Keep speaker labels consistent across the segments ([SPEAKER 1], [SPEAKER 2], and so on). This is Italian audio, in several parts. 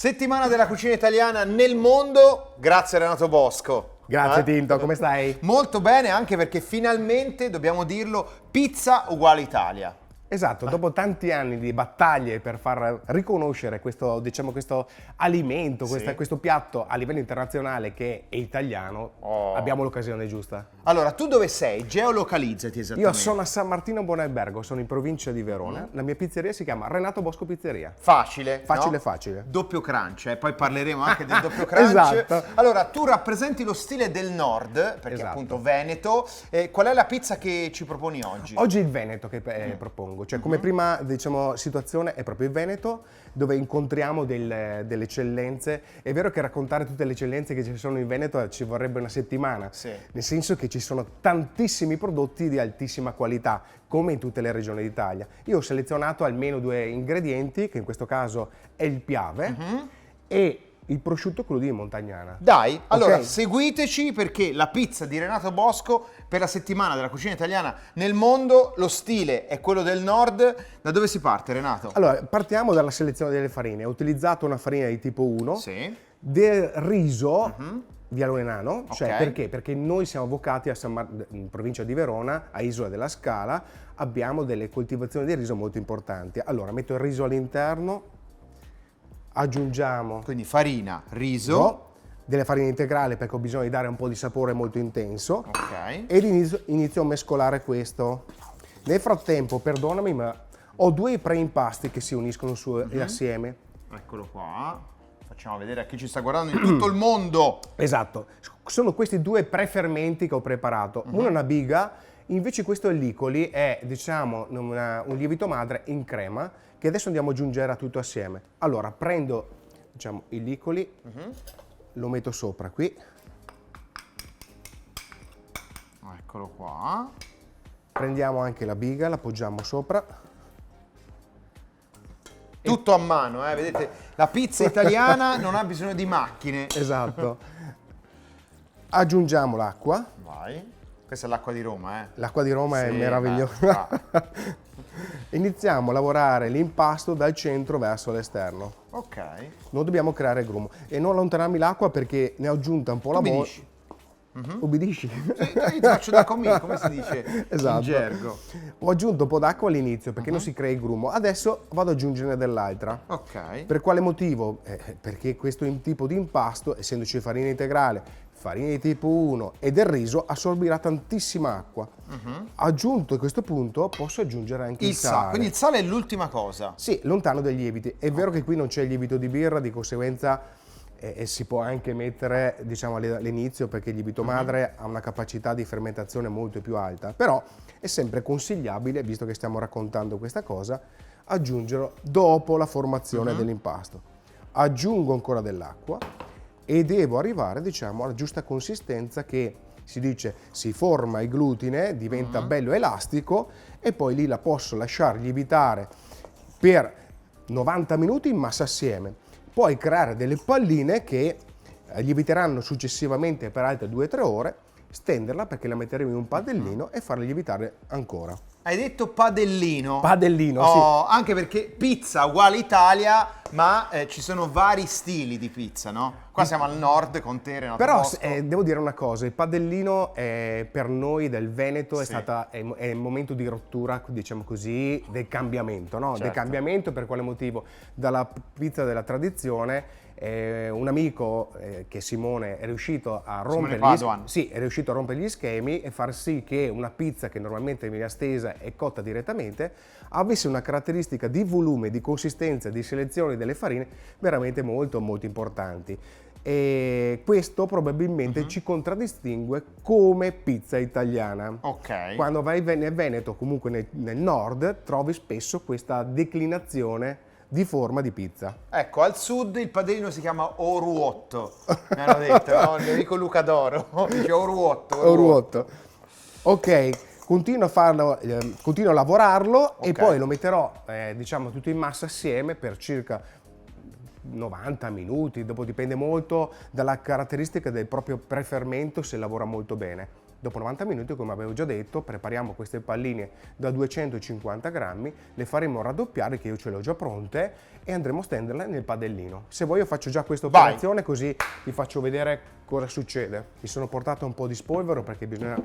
[SPEAKER 1] Settimana della cucina italiana nel mondo, grazie Renato Bosco.
[SPEAKER 2] Grazie Tinto, come stai?
[SPEAKER 1] Molto bene, anche perché finalmente, dobbiamo dirlo, pizza uguale Italia.
[SPEAKER 2] Esatto, dopo tanti anni di battaglie per far riconoscere questo, questo alimento, questo piatto a livello internazionale che è italiano, abbiamo l'occasione giusta.
[SPEAKER 1] Allora, tu dove sei? Geolocalizzati esattamente.
[SPEAKER 2] Io sono a San Martino Buonalbergo, sono in provincia di Verona. La mia pizzeria si chiama Renato Bosco Pizzeria.
[SPEAKER 1] Facile,
[SPEAKER 2] Facile,
[SPEAKER 1] no?
[SPEAKER 2] facile.
[SPEAKER 1] Doppio crunch, poi parleremo anche del doppio crunch.
[SPEAKER 2] Esatto.
[SPEAKER 1] Allora, tu rappresenti lo stile del nord, perché
[SPEAKER 2] Esatto.
[SPEAKER 1] appunto Veneto. Qual è la pizza che ci proponi oggi?
[SPEAKER 2] Oggi il Veneto che propongo, cioè come prima situazione è proprio il Veneto, dove incontriamo delle eccellenze. È vero che raccontare tutte le eccellenze che ci sono in Veneto ci vorrebbe una settimana, nel senso che ci sono tantissimi prodotti di altissima qualità, come in tutte le regioni d'Italia. Io ho selezionato almeno 2 ingredienti, che in questo caso è il piave e il prosciutto crudo di Montagnana.
[SPEAKER 1] Dai, allora
[SPEAKER 2] Ok?
[SPEAKER 1] seguiteci perché la pizza di Renato Bosco per la settimana della cucina italiana nel mondo, lo stile è quello del nord. Da dove si parte, Renato?
[SPEAKER 2] Allora, partiamo dalla selezione delle farine. Ho utilizzato una farina di tipo 1,
[SPEAKER 1] Sì.
[SPEAKER 2] del riso di Alunenano, cioè
[SPEAKER 1] Ok.
[SPEAKER 2] perché? Perché noi siamo avvocati in provincia di Verona, a Isola della Scala, abbiamo delle coltivazioni di riso molto importanti. Allora, metto il riso all'interno, aggiungiamo
[SPEAKER 1] Quindi farina, riso.
[SPEAKER 2] delle farine integrali perché ho bisogno di dare un po' di sapore molto intenso.
[SPEAKER 1] Ok.
[SPEAKER 2] Ed inizio a mescolare questo. Nel frattempo, perdonami, ma ho 2 preimpasti che si uniscono assieme.
[SPEAKER 1] Eccolo qua. Facciamo vedere a chi ci sta guardando in tutto il mondo.
[SPEAKER 2] Esatto, sono questi 2 prefermenti che ho preparato. Uno è una biga, invece questo è l'Icoli, è diciamo un lievito madre in crema che adesso andiamo ad aggiungere a tutto assieme. Allora prendo diciamo il Licoli, lo metto sopra qui,
[SPEAKER 1] Eccolo qua.
[SPEAKER 2] prendiamo anche la biga, la appoggiamo sopra.
[SPEAKER 1] Tutto a mano, vedete? La pizza italiana non ha bisogno di macchine.
[SPEAKER 2] Esatto. Aggiungiamo l'acqua.
[SPEAKER 1] Vai. Questa è l'acqua di Roma, eh?
[SPEAKER 2] L'acqua di Roma è
[SPEAKER 1] Sì,
[SPEAKER 2] meravigliosa. Iniziamo a lavorare l'impasto dal centro verso l'esterno.
[SPEAKER 1] Ok.
[SPEAKER 2] Non dobbiamo creare grumo e non allontanarmi l'acqua perché ne ho aggiunta un po' la
[SPEAKER 1] Obbedisci.
[SPEAKER 2] Obbedisci?
[SPEAKER 1] Sì, io ti faccio da comico, come si dice
[SPEAKER 2] Esatto.
[SPEAKER 1] in gergo.
[SPEAKER 2] Ho aggiunto un po' d'acqua all'inizio perché non si crea il grumo. Adesso vado ad aggiungerne dell'altra.
[SPEAKER 1] Ok.
[SPEAKER 2] Per quale motivo? Perché questo tipo di impasto, essendoci farina integrale, farina di tipo 1 e del riso, assorbirà tantissima acqua. Aggiunto a questo punto posso aggiungere anche il sale.
[SPEAKER 1] Quindi il sale è l'ultima cosa.
[SPEAKER 2] Sì, lontano dai lieviti. È vero che qui non c'è il lievito di birra, di conseguenza si può anche mettere diciamo all'inizio perché il lievito madre ha una capacità di fermentazione molto più alta, però è sempre consigliabile, visto che stiamo raccontando questa cosa, aggiungerlo dopo la formazione dell'impasto. Aggiungo ancora dell'acqua e devo arrivare diciamo alla giusta consistenza che si dice si forma il glutine, diventa bello elastico e poi lì la posso lasciare lievitare per 90 minuti in massa assieme. Puoi creare delle palline che lieviteranno successivamente per altre 2-3 ore, stenderla perché la metteremo in un padellino e farla lievitare ancora.
[SPEAKER 1] Hai detto padellino.
[SPEAKER 2] Padellino,
[SPEAKER 1] sì. Anche perché pizza uguale Italia, ma ci sono vari stili di pizza, no? Qua siamo al nord con te, Renato
[SPEAKER 2] Però
[SPEAKER 1] Bosco.
[SPEAKER 2] devo dire una cosa, il padellino per noi del Veneto
[SPEAKER 1] Sì.
[SPEAKER 2] è il momento di rottura, diciamo così, del cambiamento, no?
[SPEAKER 1] Certo.
[SPEAKER 2] Del cambiamento per quale motivo? Dalla pizza della tradizione, un amico che è Simone è riuscito a rompere
[SPEAKER 1] Padoan.
[SPEAKER 2] è riuscito a rompere gli schemi e far sì che una pizza che normalmente viene stesa e cotta direttamente avesse una caratteristica di volume, di consistenza, di selezione delle farine veramente molto molto importanti. E questo probabilmente ci contraddistingue come pizza italiana.
[SPEAKER 1] Ok.
[SPEAKER 2] Quando vai nel Veneto, comunque nel nord, trovi spesso questa declinazione di forma di pizza.
[SPEAKER 1] Ecco, al sud il padellino si chiama oruotto, mi hanno detto, no? Il mio amico Luca D'Oro dice oruotto.
[SPEAKER 2] Oruotto. Ok, continuo a farlo, continuo a lavorarlo e
[SPEAKER 1] Ok.
[SPEAKER 2] poi lo metterò, diciamo, tutto in massa assieme per circa 90 minuti, dopo dipende molto dalla caratteristica del proprio prefermento se lavora molto bene. Dopo 90 minuti, come avevo già detto, prepariamo queste palline da 250 grammi, le faremo raddoppiare, che io ce le ho già pronte, e andremo a stenderle nel padellino. Se vuoi io faccio già questa operazione, così vi faccio vedere cosa succede. Mi sono portato un po' di spolvero perché bisogna...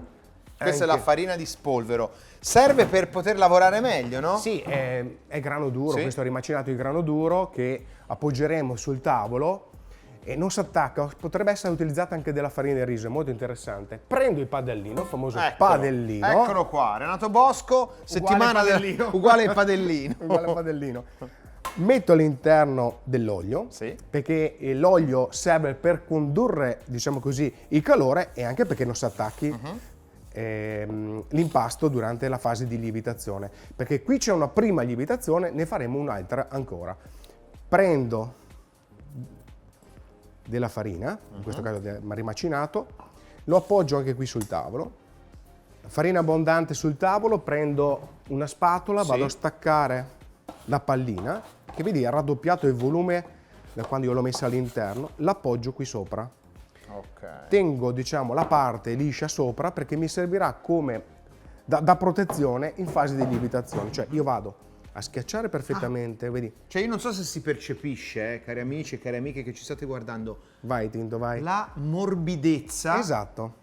[SPEAKER 1] Questa è la farina di spolvero. Serve per poter lavorare meglio, no?
[SPEAKER 2] Sì, è grano duro,
[SPEAKER 1] Sì.
[SPEAKER 2] questo è rimacinato di grano duro che appoggeremo sul tavolo e non si attacca, potrebbe essere utilizzata anche della farina di riso, è molto interessante. Prendo il padellino, il famoso padellino.
[SPEAKER 1] Eccolo qua, Renato Bosco, settimana uguale al padellino.
[SPEAKER 2] Uguale al padellino. Metto all'interno dell'olio,
[SPEAKER 1] Sì.
[SPEAKER 2] perché l'olio serve per condurre, diciamo così, il calore e anche perché non si attacchi l'impasto durante la fase di lievitazione. Perché qui c'è una prima lievitazione, ne faremo un'altra ancora. Prendo della farina, in questo caso rimacinato, lo appoggio anche qui sul tavolo. Farina abbondante sul tavolo, prendo una spatola, vado a staccare la pallina, che vedi ha raddoppiato il volume da quando io l'ho messa all'interno, l'appoggio qui sopra.
[SPEAKER 1] Ok.
[SPEAKER 2] Tengo, diciamo, la parte liscia sopra perché mi servirà come da protezione in fase di lievitazione, cioè io vado a schiacciare perfettamente, vedi?
[SPEAKER 1] Cioè io non so se si percepisce, cari amici e cari amiche che ci state guardando,
[SPEAKER 2] Vai Tinto, vai.
[SPEAKER 1] la morbidezza.
[SPEAKER 2] Esatto.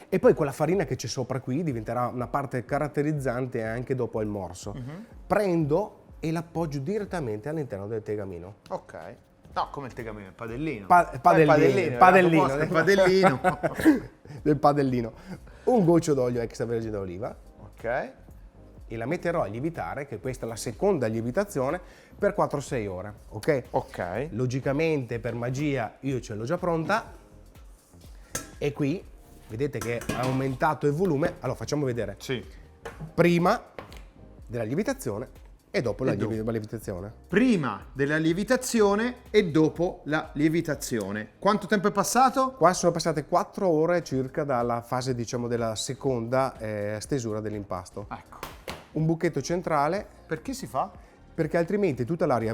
[SPEAKER 2] E poi quella farina che c'è sopra qui diventerà una parte caratterizzante anche dopo il morso. Prendo e l'appoggio direttamente all'interno del tegamino.
[SPEAKER 1] Ok. No, come il tegamino, il padellino.
[SPEAKER 2] Padellino.
[SPEAKER 1] Padellino. Il padellino.
[SPEAKER 2] Del padellino. Un goccio d'olio extravergine d'oliva
[SPEAKER 1] Ok.
[SPEAKER 2] e la metterò a lievitare, che questa è la seconda lievitazione, per 4-6 ore, ok?
[SPEAKER 1] Ok.
[SPEAKER 2] Logicamente, per magia, io ce l'ho già pronta e qui vedete che ha aumentato il volume. Allora facciamo vedere
[SPEAKER 1] Sì.
[SPEAKER 2] prima della lievitazione e dopo la
[SPEAKER 1] dopo.
[SPEAKER 2] lievitazione.
[SPEAKER 1] Prima della lievitazione e dopo la lievitazione. Quanto tempo è passato?
[SPEAKER 2] Qua sono passate 4 ore circa dalla fase, diciamo, della seconda stesura dell'impasto.
[SPEAKER 1] Ecco.
[SPEAKER 2] Un buchetto centrale
[SPEAKER 1] Perché si fa?
[SPEAKER 2] perché altrimenti tutta l'aria